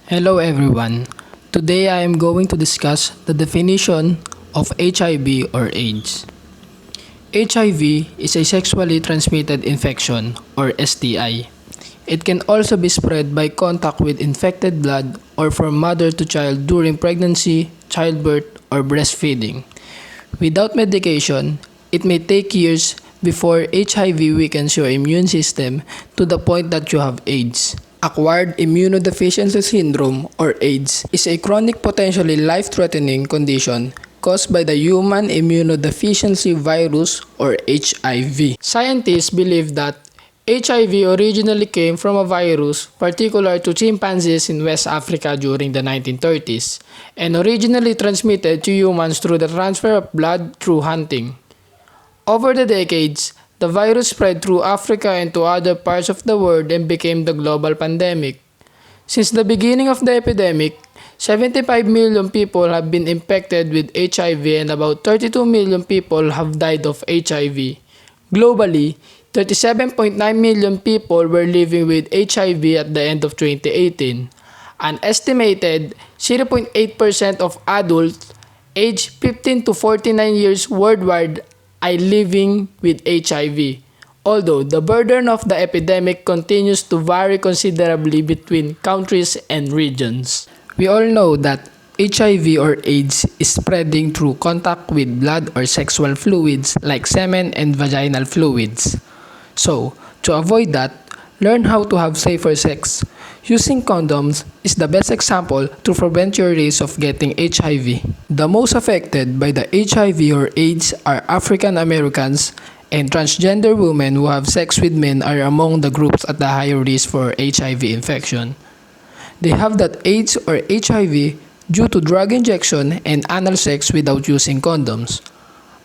Hello everyone. Today I am going to discuss the definition of HIV or AIDS. HIV is a sexually transmitted infection or STI. It can also be spread by contact with infected blood or from mother to child during pregnancy, childbirth, or breastfeeding. Without medication, it may take years before HIV weakens your immune system to the point that you have AIDS. Acquired immunodeficiency syndrome or AIDS is a chronic potentially life-threatening condition caused by the human immunodeficiency virus or HIV. Scientists believe that HIV originally came from a virus particular to chimpanzees in West Africa during the 1930s and originally transmitted to humans through the transfer of blood through hunting. Over the decades, the virus spread through Africa and to other parts of the world and became the global pandemic. Since the beginning of the epidemic, 75 million people have been infected with HIV and about 32 million people have died of HIV. Globally, 37.9 million people were living with HIV at the end of 2018. An estimated 0.8% of adults aged 15 to 49 years worldwide are living with HIV, although the burden of the epidemic continues to vary considerably between countries and regions. We all know that HIV or AIDS is spreading through contact with blood or sexual fluids like semen and vaginal fluids. So, to avoid that, learn how to have safer sex. Using condoms is the best example to prevent your risk of getting HIV. The most affected by the HIV or AIDS are African Americans, and transgender women who have sex with men are among the groups at the higher risk for HIV infection. They have that AIDS or HIV due to drug injection and anal sex without using condoms.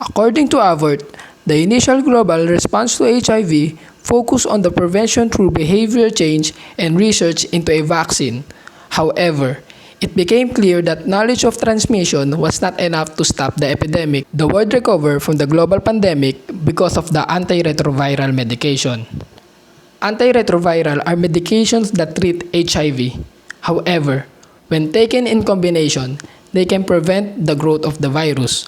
According to AVORT, the initial global response to HIV focused on the prevention through behavior change and research into a vaccine. However, it became clear that knowledge of transmission was not enough to stop the epidemic. The world recovered from the global pandemic because of the antiretroviral medication. Antiretroviral are medications that treat HIV. However, when taken in combination, they can prevent the growth of the virus.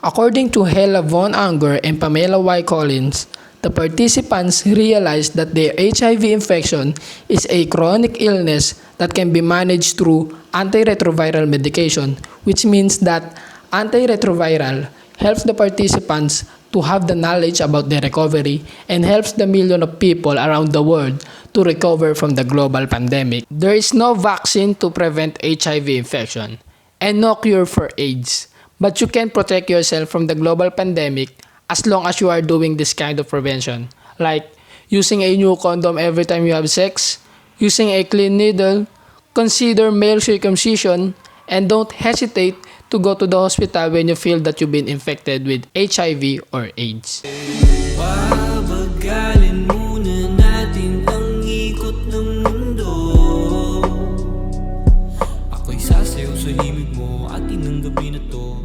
According to Hella von Unger and Pamela Y. Collins, the participants realized that their HIV infection is a chronic illness that can be managed through antiretroviral medication, which means that antiretroviral helps the participants to have the knowledge about their recovery and helps the million of people around the world to recover from the global pandemic. There is no vaccine to prevent HIV infection and no cure for AIDS, but you can protect yourself from the global pandemic as long as you are doing this kind of prevention, like using a new condom every time you have sex, using a clean needle, consider male circumcision, and don't hesitate to go to the hospital when you feel that you've been infected with HIV or AIDS. Pabagalin muna natin ang ikot ng mundo. Ako'y sasayaw sa himig mo, atin ang gabi na to.